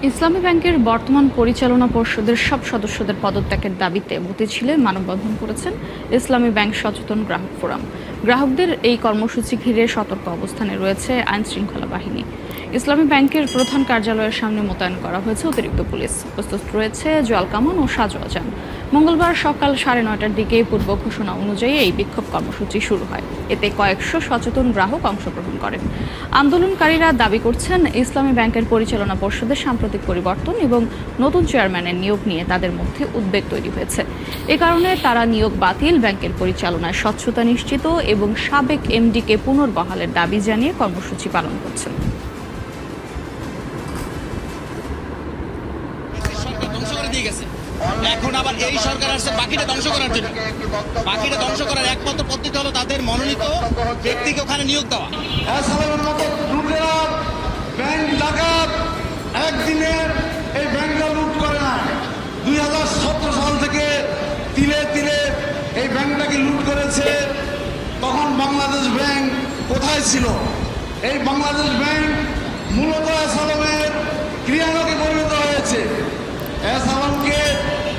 ইসলামী ব্যাংকের বর্তমান পরিচালনা পর্ষদের সব সদস্যদের পদত্যাগের দাবিতে মতিঝিলে মানববন্ধন করেছেন ইসলামী ব্যাংক সচেতন গ্রাহক ফোরাম। গ্রাহকদের এই কর্মসূচি ঘিরে সতর্ক অবস্থানে রয়েছে আইন শৃঙ্খলা বাহিনী। ইসলামী ব্যাংকের প্রধান কার্যালয়ের সামনে মোতায়েন করা হয়েছে অতিরিক্ত পুলিশ। প্রস্তুত রয়েছে জোয়াল কামান ও সাজোয়া যান। মঙ্গলবার সকাল 9:30টার দিকে পূর্ব ঘোষণা অনুযায়ী এই বিক্ষোভ কর্মসূচি শুরু হয়। এতে কয়েকশো সচেতন গ্রাহক অংশগ্রহণ করেন। আন্দোলনকারীরা দাবি করছেন, ইসলামী ব্যাংকের পরিচালনা পর্ষদের সাম্প্রতিক পরিবর্তন এবং নতুন চেয়ারম্যানের নিয়োগ নিয়ে তাদের মধ্যে উদ্বেগ তৈরি হয়েছে। এ কারণে তারা নিয়োগ বাতিল, ব্যাংকের পরিচালনায় স্বচ্ছতা নিশ্চিত এবং সাবেক এমডিকে পুনর্বহালের দাবি জানিয়ে কর্মসূচি পালন করছেন। এখন আবার এই সরকার আসছে বাকিটা ধ্বংস করার জন্য। বাকিটা ধ্বংস করার একমাত্র পদ্ধতি হলো তাদের মনোনীত ব্যক্তিকে ওখানে নিয়োগ দেওয়া। ব্যাংক ডাকাত একদিনের এই ব্যাংকটা লুট করে না। 2017 সাল থেকে তিলে তিলে এই ব্যাংকটাকে লুট করেছে। তখন বাংলাদেশ ব্যাংক কোথায় ছিল? এই বাংলাদেশ ব্যাংক মূলত এস আলমের ক্রিয়ানকে পরিণত হয়েছে। এস আলমকে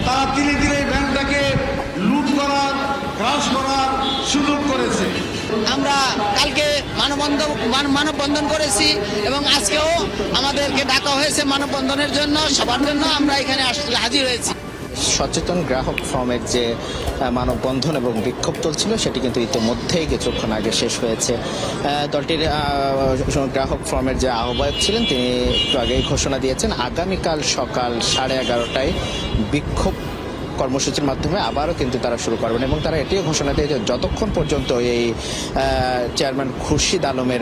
তারা তিলে তিলে এই ব্যাংকটাকে লুট করার, গ্রাস করার সুযোগ করেছে। আমরা কালকে মানববন্ধন করেছি এবং আজকেও আমাদেরকে ডাকা হয়েছে মানববন্ধনের জন্য। সবার জন্য আমরা এখানে হাজির হয়েছি। সচেতন গ্রাহক ফোরামের যে মানববন্ধন এবং বিক্ষোভ চলছিল সেটি কিন্তু ইতিমধ্যেই কিছুক্ষণ আগে শেষ হয়েছে। দলটির গ্রাহক ফোরামের যে আহ্বায়ক ছিলেন তিনি একটু আগেই ঘোষণা দিয়েছেন আগামীকাল সকাল 11:30টায় বিক্ষোভ কর্মসূচির মাধ্যমে আবারও কিন্তু তারা শুরু করবেন এবং তারা এটিও ঘোষণা দিয়েছে যতক্ষণ পর্যন্ত এই চেয়ারম্যান খুরশিদ আলমের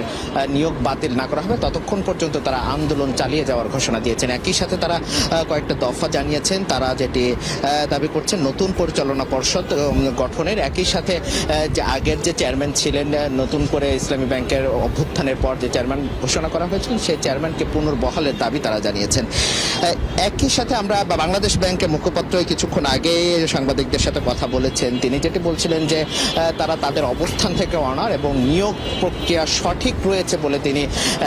নিয়োগ বাতিল না করা হবে ততক্ষণ পর্যন্ত তারা আন্দোলন চালিয়ে যাওয়ার ঘোষণা দিয়েছেন। একই সাথে তারা কয়েকটা দফা জানিয়েছেন। তারা যেটি দাবি করছেন নতুন পরিচালনা পর্ষদ গঠনের, একই সাথে যে আগের যে চেয়ারম্যান ছিলেন নতুন করে ইসলামী ব্যাংকের অভ্যুত্থানের পর যে চেয়ারম্যান ঘোষণা করা হয়েছিল সেই চেয়ারম্যানকে পুনর্বহালের দাবি তারা জানিয়েছেন। একই সাথে আমরা বাংলাদেশ ব্যাংকের মুখপাত্র কিছুক্ষণ আগে সাংবাদিকদের সাথে কথা বলেছেন। তিনি যেটি বলছিলেন যে তারা তাদের অবস্থান থেকে অনার এবং নিয়োগ প্রক্রিয়া সঠিক রয়েছে বলে তিনি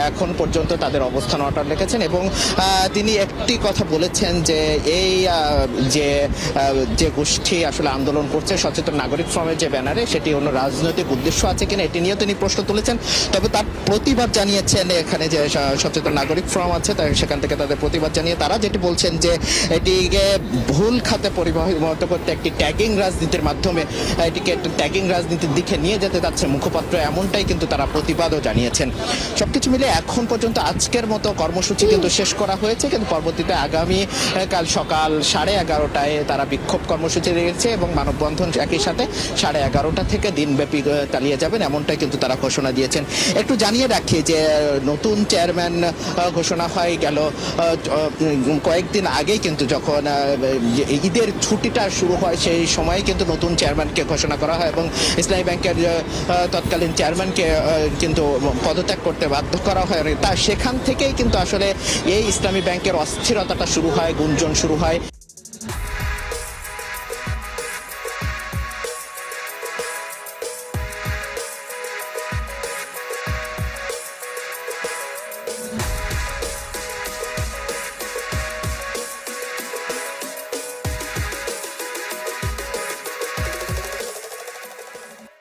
এখন পর্যন্ত তাদের অবস্থান অর্ডার রেখেছেন এবং তিনি একটি কথা বলেছেন যে এই যে গোষ্ঠী আসলে আন্দোলন করছে সচেতন নাগরিক ফোরামের যে ব্যানারে সেটি অন্য রাজনৈতিক উদ্দেশ্য আছে কিনা এটি নিয়েও তিনি প্রশ্ন তুলেছেন। তবে তার প্রতিবাদ জানিয়েছেন এখানে যে সচেতন নাগরিক ফোরাম আছে সেখান থেকে তাদের প্রতিবাদ জানিয়ে তারা যেটি বলছেন যে এটিকে ভুল খাতে পরিবহন করতে একটি ট্যাগিং রাজনীতির মাধ্যমে এটিকে একটি ট্যাগিং রাজনীতির দিকে নিয়ে যেতে যাচ্ছে মুখপাত্র, এমনটাই কিন্তু তারা প্রতিবাদও জানিয়েছেন। সবকিছু মিলে এখন পর্যন্ত আজকের মতো কর্মসূচি কিন্তু শেষ করা হয়েছে, কিন্তু পরবর্তীতে আগামী কাল সকাল 11:30টায় তারা বিক্ষোভ কর্মসূচি দিয়েছে এবং মানববন্ধন একই সাথে 11:30টা থেকে দিনব্যাপী চালিয়ে যাবেন এমনটাই কিন্তু তারা ঘোষণা দিয়েছেন। একটু জানিয়ে রাখি যে নতুন চেয়ারম্যান ঘোষণা হয়ে গেল কয়েকদিন আগেই, কিন্তু যখন ঈদের ছুটিটা শুরু হয় সেই সময় কিন্তু নতুন চেয়ারম্যানকে ঘোষণা করা হয় এবং ইসলামী ব্যাংকের তৎকালীন চেয়ারম্যানকে কিন্তু পদত্যাগ করতে বাধ্য করা হয়। তা সেখান থেকেই কিন্তু আসলে এই ইসলামী ব্যাংকের অস্থিরতাটা শুরু হয়, গুঞ্জন শুরু হয়।